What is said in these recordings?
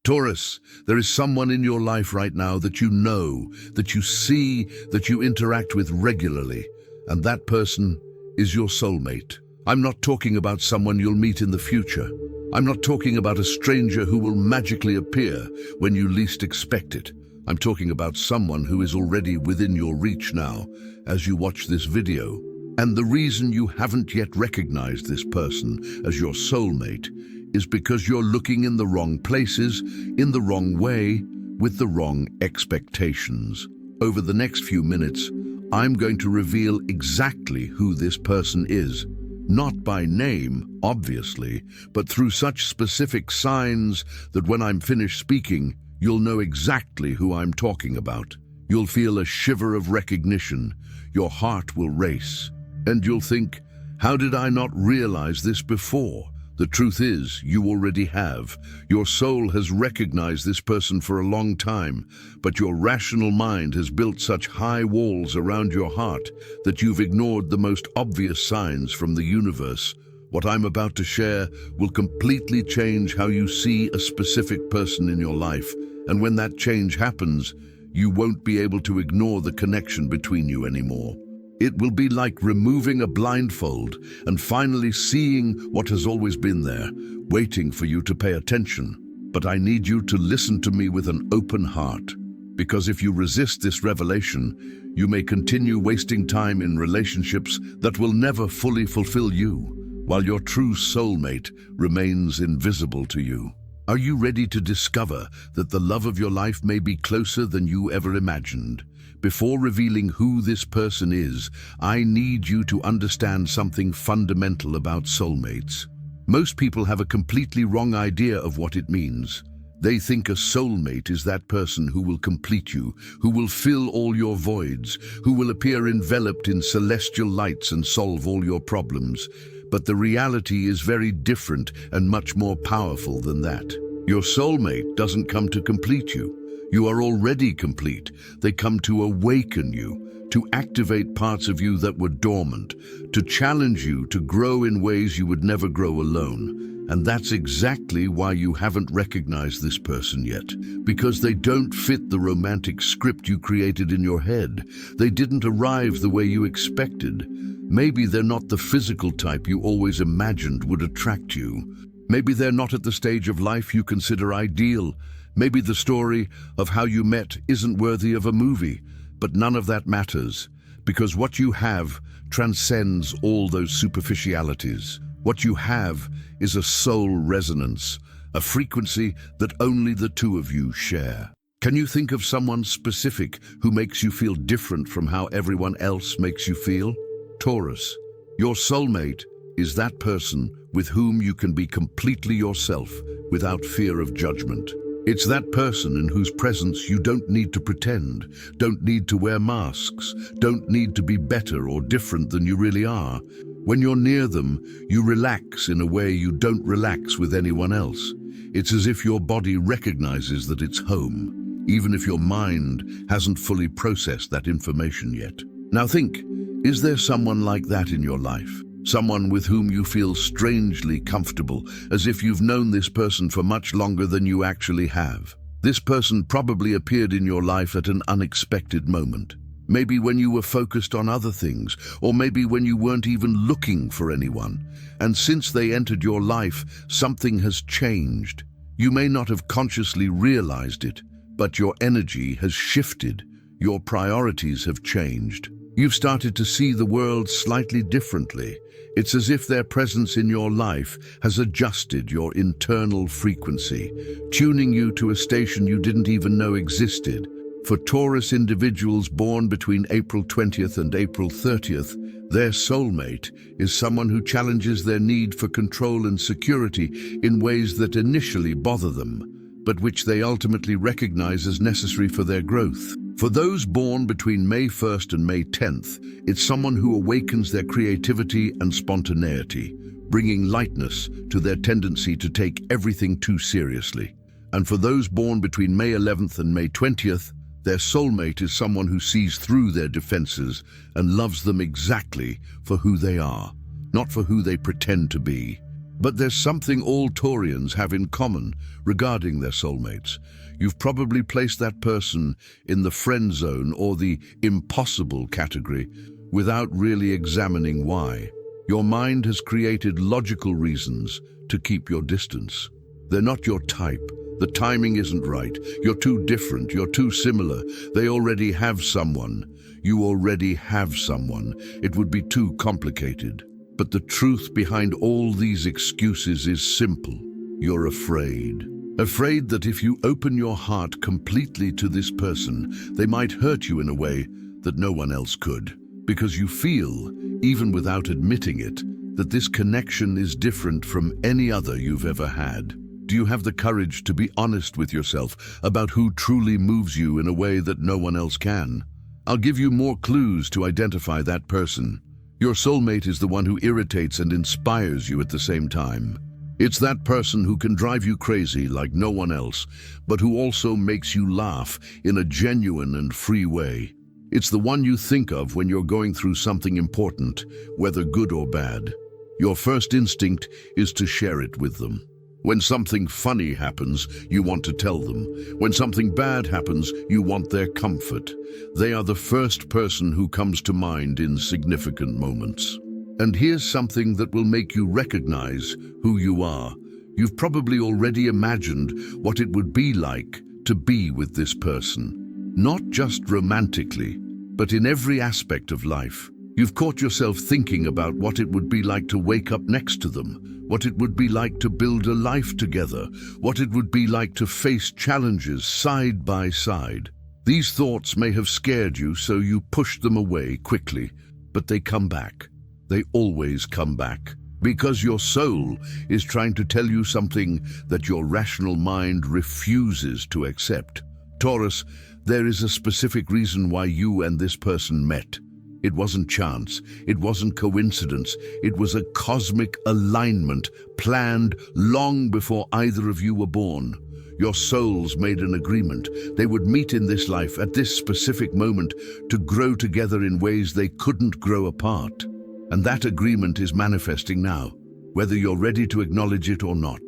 Taurus, there is someone in your life right now that you know, that you see, that you interact with regularly, and that person is your soulmate. I'm not talking about someone you'll meet in the future. I'm not talking about a stranger who will magically appear when you least expect it. I'm talking about someone who is already within your reach now as you watch this video. And the reason you haven't yet recognized this person as your soulmate is because you're looking in the wrong places, in the wrong way, with the wrong expectations. Over the next few minutes, I'm going to reveal exactly who this person is. Not by name, obviously, but through such specific signs that when I'm finished speaking, you'll know exactly who I'm talking about. You'll feel a shiver of recognition. Your heart will race. And you'll think, how did I not realize this before? The truth is, you already have. Your soul has recognized this person for a long time, but your rational mind has built such high walls around your heart that you've ignored the most obvious signs from the universe. What I'm about to share will completely change how you see a specific person in your life, and when that change happens, you won't be able to ignore the connection between you anymore. It will be like removing a blindfold and finally seeing what has always been there, waiting for you to pay attention. But I need you to listen to me with an open heart, because if you resist this revelation, you may continue wasting time in relationships that will never fully fulfill you, while your true soulmate remains invisible to you. Are you ready to discover that the love of your life may be closer than you ever imagined? Before revealing who this person is, I need you to understand something fundamental about soulmates. Most people have a completely wrong idea of what it means. They think a soulmate is that person who will complete you, who will fill all your voids, who will appear enveloped in celestial lights and solve all your problems. But the reality is very different and much more powerful than that. Your soulmate doesn't come to complete you. You are already complete. They come to awaken you, to activate parts of you that were dormant, to challenge you to grow in ways you would never grow alone. And that's exactly why you haven't recognized this person yet, because they don't fit the romantic script you created in your head. They didn't arrive the way you expected. Maybe they're not the physical type you always imagined would attract you. Maybe they're not at the stage of life you consider ideal. Maybe the story of how you met isn't worthy of a movie, but none of that matters, because what you have transcends all those superficialities. What you have is a soul resonance, a frequency that only the two of you share. Can you think of someone specific who makes you feel different from how everyone else makes you feel? Taurus, your soulmate is that person with whom you can be completely yourself without fear of judgment. It's that person in whose presence you don't need to pretend, don't need to wear masks, don't need to be better or different than you really are. When you're near them, you relax in a way you don't relax with anyone else. It's as if your body recognizes that it's home, even if your mind hasn't fully processed that information yet. Now think, is there someone like that in your life? Someone with whom you feel strangely comfortable, as if you've known this person for much longer than you actually have. This person probably appeared in your life at an unexpected moment. Maybe when you were focused on other things, or maybe when you weren't even looking for anyone. And since they entered your life, something has changed. You may not have consciously realized it, but your energy has shifted. Your priorities have changed. You've started to see the world slightly differently. It's as if their presence in your life has adjusted your internal frequency, tuning you to a station you didn't even know existed. For Taurus individuals born between April 20th and April 30th, their soulmate is someone who challenges their need for control and security in ways that initially bother them, but which they ultimately recognize as necessary for their growth. For those born between May 1st and May 10th, it's someone who awakens their creativity and spontaneity, bringing lightness to their tendency to take everything too seriously. And for those born between May 11th and May 20th, their soulmate is someone who sees through their defenses and loves them exactly for who they are, not for who they pretend to be. But there's something all Taurians have in common regarding their soulmates. You've probably placed that person in the friend zone or the impossible category without really examining why. Your mind has created logical reasons to keep your distance. They're not your type. The timing isn't right. You're too different. You're too similar. They already have someone. You already have someone. It would be too complicated. But the truth behind all these excuses is simple. You're afraid. Afraid that if you open your heart completely to this person, they might hurt you in a way that no one else could. Because you feel, even without admitting it, that this connection is different from any other you've ever had. Do you have the courage to be honest with yourself about who truly moves you in a way that no one else can? I'll give you more clues to identify that person. Your soulmate is the one who irritates and inspires you at the same time. It's that person who can drive you crazy like no one else, but who also makes you laugh in a genuine and free way. It's the one you think of when you're going through something important, whether good or bad. Your first instinct is to share it with them. When something funny happens, you want to tell them. When something bad happens, you want their comfort. They are the first person who comes to mind in significant moments. And here's something that will make you recognize who you are. You've probably already imagined what it would be like to be with this person. Not just romantically, but in every aspect of life. You've caught yourself thinking about what it would be like to wake up next to them, what it would be like to build a life together, what it would be like to face challenges side by side. These thoughts may have scared you, so you pushed them away quickly, but they come back. They always come back, because your soul is trying to tell you something that your rational mind refuses to accept. Taurus, there is a specific reason why you and this person met. It wasn't chance, it wasn't coincidence, it was a cosmic alignment planned long before either of you were born. Your souls made an agreement. They would meet in this life at this specific moment to grow together in ways they couldn't grow apart. And that agreement is manifesting now, whether you're ready to acknowledge it or not.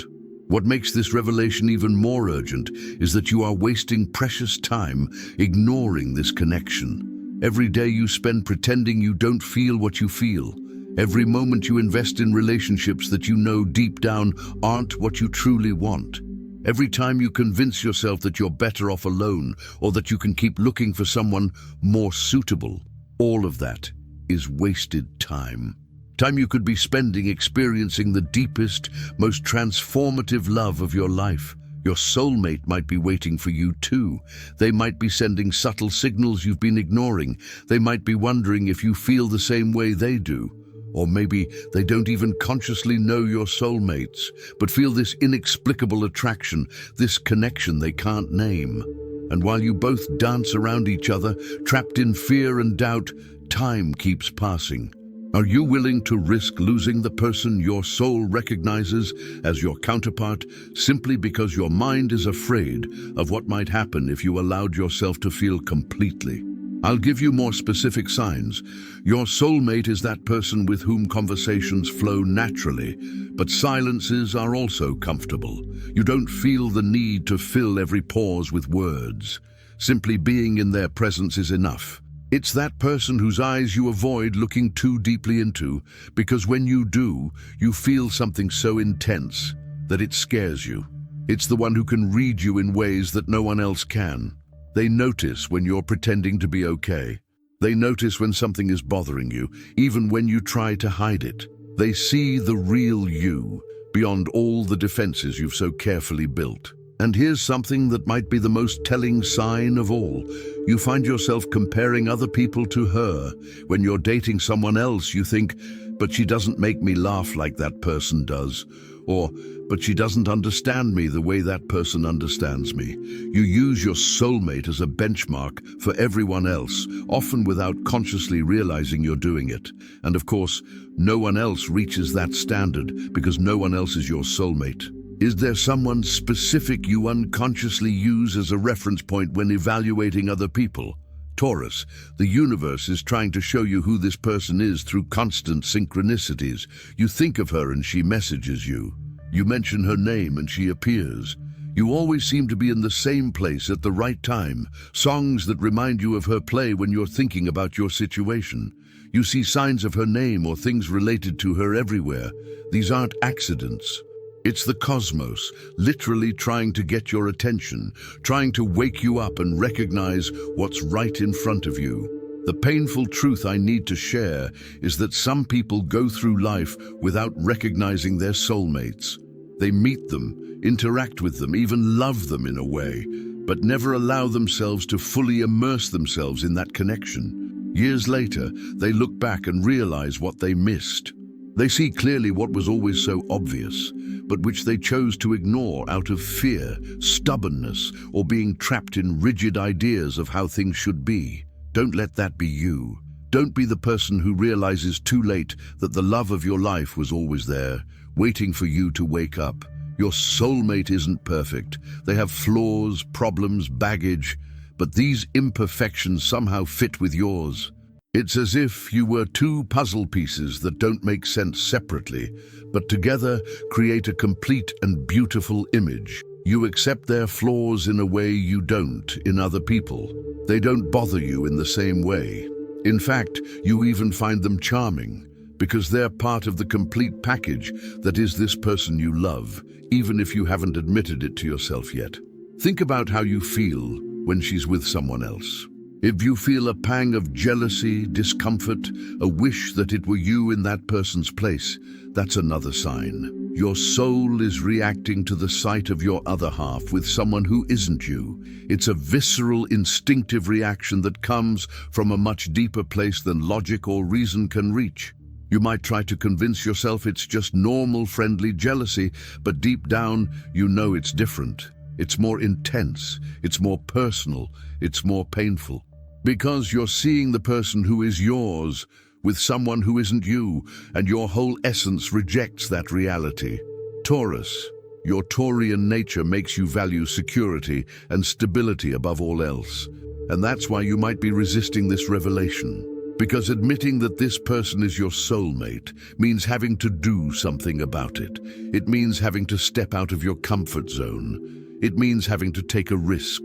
What makes this revelation even more urgent is that you are wasting precious time ignoring this connection. Every day you spend pretending you don't feel what you feel. Every moment you invest in relationships that you know deep down aren't what you truly want. Every time you convince yourself that you're better off alone or that you can keep looking for someone more suitable. All of that is wasted time. Time you could be spending experiencing the deepest, most transformative love of your life. Your soulmate might be waiting for you too. They might be sending subtle signals you've been ignoring. They might be wondering if you feel the same way they do. Or maybe they don't even consciously know your soulmates, but feel this inexplicable attraction, this connection they can't name. And while you both dance around each other, trapped in fear and doubt, time keeps passing. Are you willing to risk losing the person your soul recognizes as your counterpart simply because your mind is afraid of what might happen if you allowed yourself to feel completely? I'll give you more specific signs. Your soulmate is that person with whom conversations flow naturally, but silences are also comfortable. You don't feel the need to fill every pause with words. Simply being in their presence is enough. It's that person whose eyes you avoid looking too deeply into, because when you do, you feel something so intense that it scares you. It's the one who can read you in ways that no one else can. They notice when you're pretending to be okay. They notice when something is bothering you, even when you try to hide it. They see the real you, beyond all the defenses you've so carefully built. And here's something that might be the most telling sign of all. You find yourself comparing other people to her. When you're dating someone else, you think, but she doesn't make me laugh like that person does. Or, but she doesn't understand me the way that person understands me. You use your soulmate as a benchmark for everyone else, often without consciously realizing you're doing it. And of course, no one else reaches that standard because no one else is your soulmate. Is there someone specific you unconsciously use as a reference point when evaluating other people? Taurus, the universe is trying to show you who this person is through constant synchronicities. You think of her and she messages you. You mention her name and she appears. You always seem to be in the same place at the right time. Songs that remind you of her play when you're thinking about your situation. You see signs of her name or things related to her everywhere. These aren't accidents. It's the cosmos, literally trying to get your attention, trying to wake you up and recognize what's right in front of you. The painful truth I need to share is that some people go through life without recognizing their soulmates. They meet them, interact with them, even love them in a way, but never allow themselves to fully immerse themselves in that connection. Years later, they look back and realize what they missed. They see clearly what was always so obvious, but which they chose to ignore out of fear, stubbornness, or being trapped in rigid ideas of how things should be. Don't let that be you. Don't be the person who realizes too late that the love of your life was always there, waiting for you to wake up. Your soulmate isn't perfect. They have flaws, problems, baggage, but these imperfections somehow fit with yours. It's as if you were two puzzle pieces that don't make sense separately, but together create a complete and beautiful image. You accept their flaws in a way you don't in other people. They don't bother you in the same way. In fact, you even find them charming, because they're part of the complete package that is this person you love, even if you haven't admitted it to yourself yet. Think about how you feel when she's with someone else. If you feel a pang of jealousy, discomfort, a wish that it were you in that person's place, that's another sign. Your soul is reacting to the sight of your other half with someone who isn't you. It's a visceral, instinctive reaction that comes from a much deeper place than logic or reason can reach. You might try to convince yourself it's just normal, friendly jealousy, but deep down, you know it's different. It's more intense, it's more personal, it's more painful. Because you're seeing the person who is yours with someone who isn't you, and your whole essence rejects that reality. Taurus, your Taurian nature makes you value security and stability above all else. And that's why you might be resisting this revelation. Because admitting that this person is your soulmate means having to do something about it. It means having to step out of your comfort zone. It means having to take a risk.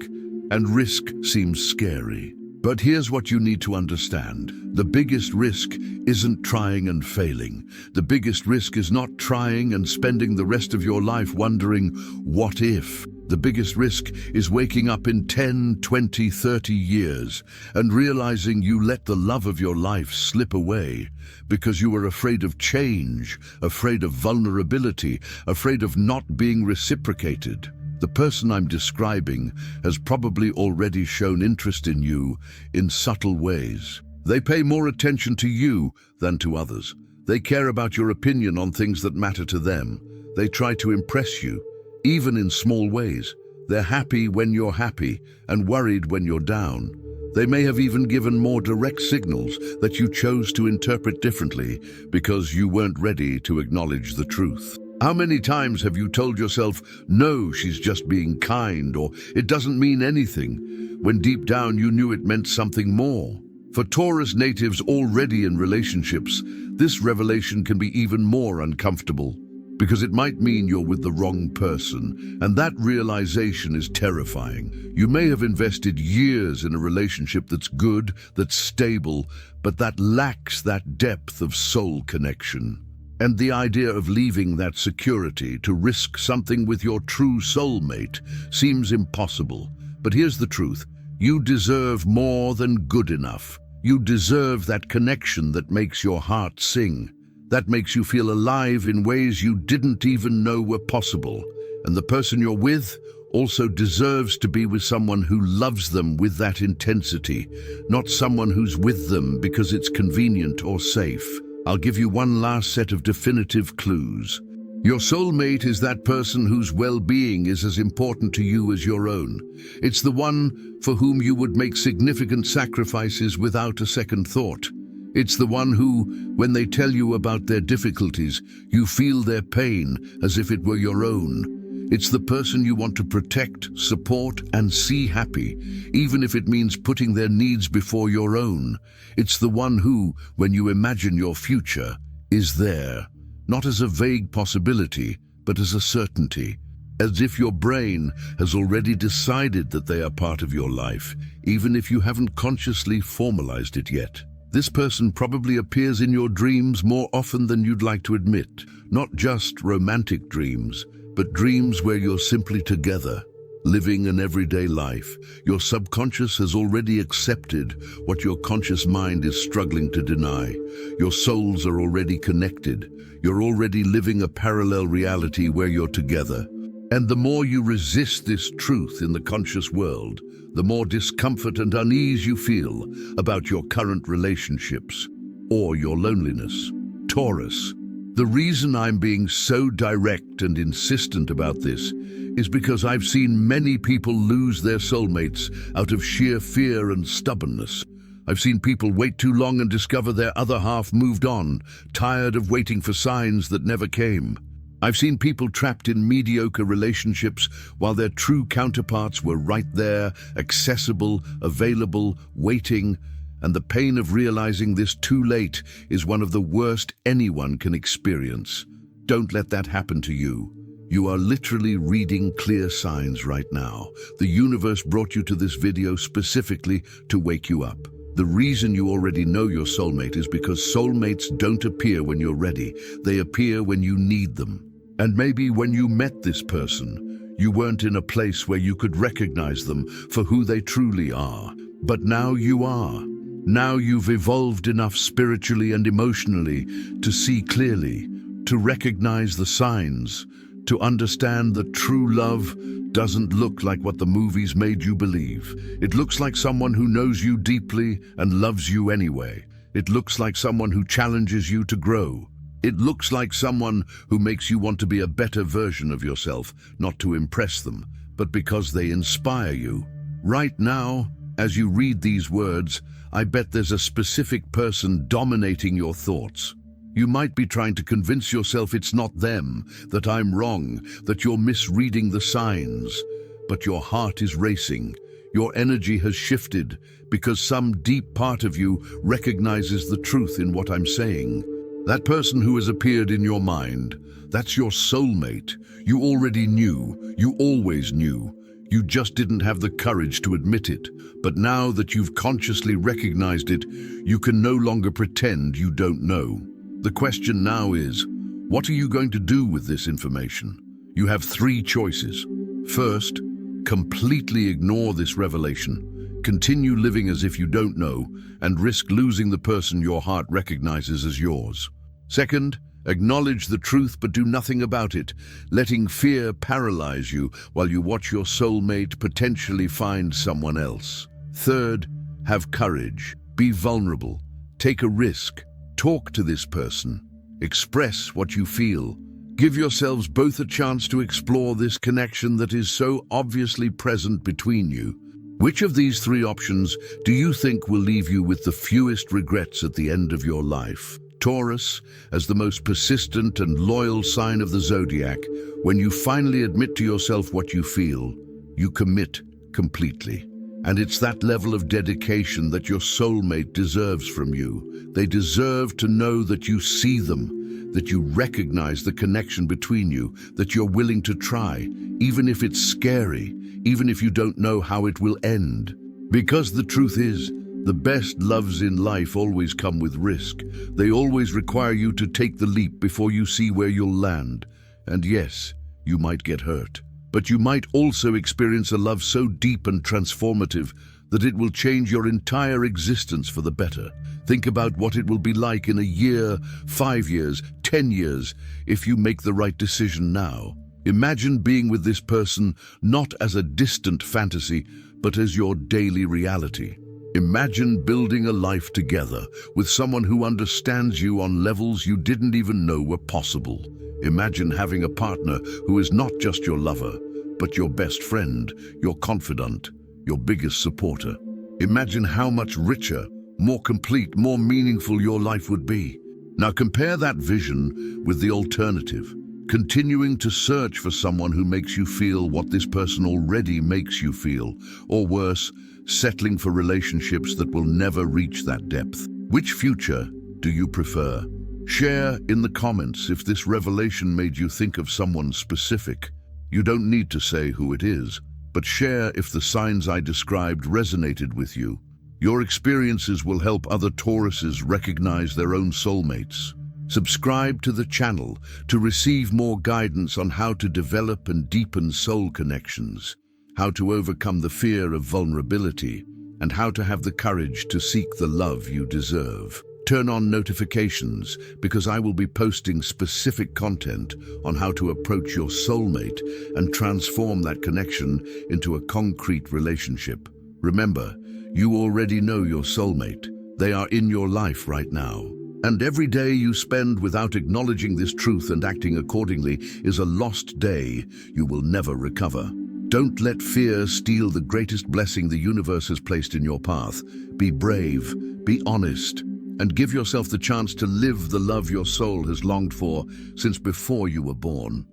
And risk seems scary. But here's what you need to understand. The biggest risk isn't trying and failing. The biggest risk is not trying and spending the rest of your life wondering, what if? The biggest risk is waking up in 10, 20, 30 years and realizing you let the love of your life slip away because you were afraid of change, afraid of vulnerability, afraid of not being reciprocated. The person I'm describing has probably already shown interest in you in subtle ways. They pay more attention to you than to others. They care about your opinion on things that matter to them. They try to impress you, even in small ways. They're happy when you're happy and worried when you're down. They may have even given more direct signals that you chose to interpret differently because you weren't ready to acknowledge the truth. How many times have you told yourself, no, she's just being kind, or it doesn't mean anything, when deep down you knew it meant something more? For Taurus natives already in relationships, this revelation can be even more uncomfortable, because it might mean you're with the wrong person, and that realization is terrifying. You may have invested years in a relationship that's good, that's stable, but that lacks that depth of soul connection. And the idea of leaving that security to risk something with your true soulmate seems impossible. But here's the truth. You deserve more than good enough. You deserve that connection that makes your heart sing, that makes you feel alive in ways you didn't even know were possible. And the person you're with also deserves to be with someone who loves them with that intensity, not someone who's with them because it's convenient or safe. I'll give you one last set of definitive clues. Your soulmate is that person whose well-being is as important to you as your own. It's the one for whom you would make significant sacrifices without a second thought. It's the one who, when they tell you about their difficulties, you feel their pain as if it were your own. It's the person you want to protect, support, and see happy, even if it means putting their needs before your own. It's the one who, when you imagine your future, is there, not as a vague possibility, but as a certainty. As if your brain has already decided that they are part of your life, even if you haven't consciously formalized it yet. This person probably appears in your dreams more often than you'd like to admit. Not just romantic dreams, but dreams where you're simply together, living an everyday life. Your subconscious has already accepted what your conscious mind is struggling to deny. Your souls are already connected. You're already living a parallel reality where you're together. And the more you resist this truth in the conscious world, the more discomfort and unease you feel about your current relationships or your loneliness. Taurus. The reason I'm being so direct and insistent about this is because I've seen many people lose their soulmates out of sheer fear and stubbornness. I've seen people wait too long and discover their other half moved on, tired of waiting for signs that never came. I've seen people trapped in mediocre relationships while their true counterparts were right there, accessible, available, waiting, and the pain of realizing this too late is one of the worst anyone can experience. Don't let that happen to you. You are literally reading clear signs right now. The universe brought you to this video specifically to wake you up. The reason you already know your soulmate is because soulmates don't appear when you're ready. They appear when you need them. And maybe when you met this person, you weren't in a place where you could recognize them for who they truly are. But now you are. Now you've evolved enough spiritually and emotionally to see clearly, to recognize the signs, to understand that true love doesn't look like what the movies made you believe. It looks like someone who knows you deeply and loves you anyway. It looks like someone who challenges you to grow. It looks like someone who makes you want to be a better version of yourself, not to impress them, but because they inspire you. Right now, as you read these words, I bet there's a specific person dominating your thoughts. You might be trying to convince yourself it's not them, that I'm wrong, that you're misreading the signs. But your heart is racing. Your energy has shifted because some deep part of you recognizes the truth in what I'm saying. That person who has appeared in your mind, that's your soulmate. You already knew, you always knew. You just didn't have the courage to admit it. But now that you've consciously recognized it, you can no longer pretend you don't know. The question now is, what are you going to do with this information? You have three choices. First, completely ignore this revelation. Continue living as if you don't know and risk losing the person your heart recognizes as yours. Second, acknowledge the truth but do nothing about it, letting fear paralyze you while you watch your soulmate potentially find someone else. Third, have courage. Be vulnerable. Take a risk. Talk to this person. Express what you feel. Give yourselves both a chance to explore this connection that is so obviously present between you. Which of these three options do you think will leave you with the fewest regrets at the end of your life? Taurus, as the most persistent and loyal sign of the zodiac, when you finally admit to yourself what you feel, you commit completely. And it's that level of dedication that your soulmate deserves from you. They deserve to know that you see them, that you recognize the connection between you, that you're willing to try, even if it's scary, even if you don't know how it will end. Because the truth is, the best loves in life always come with risk. They always require you to take the leap before you see where you'll land. And yes, you might get hurt. But you might also experience a love so deep and transformative that it will change your entire existence for the better. Think about what it will be like in a year, 5 years, 10 years, if you make the right decision now. Imagine being with this person not as a distant fantasy, but as your daily reality. Imagine building a life together with someone who understands you on levels you didn't even know were possible. Imagine having a partner who is not just your lover, but your best friend, your confidant, your biggest supporter. Imagine how much richer, more complete, more meaningful your life would be. Now compare that vision with the alternative. Continuing to search for someone who makes you feel what this person already makes you feel, or worse, settling for relationships that will never reach that depth. Which future do you prefer? Share in the comments if this revelation made you think of someone specific. You don't need to say who it is, but share if the signs I described resonated with you. Your experiences will help other Tauruses recognize their own soulmates. Subscribe to the channel to receive more guidance on how to develop and deepen soul connections, how to overcome the fear of vulnerability, and how to have the courage to seek the love you deserve. Turn on notifications because I will be posting specific content on how to approach your soulmate and transform that connection into a concrete relationship. Remember, you already know your soulmate. They are in your life right now. And every day you spend without acknowledging this truth and acting accordingly is a lost day you will never recover. Don't let fear steal the greatest blessing the universe has placed in your path. Be brave, be honest, and give yourself the chance to live the love your soul has longed for since before you were born.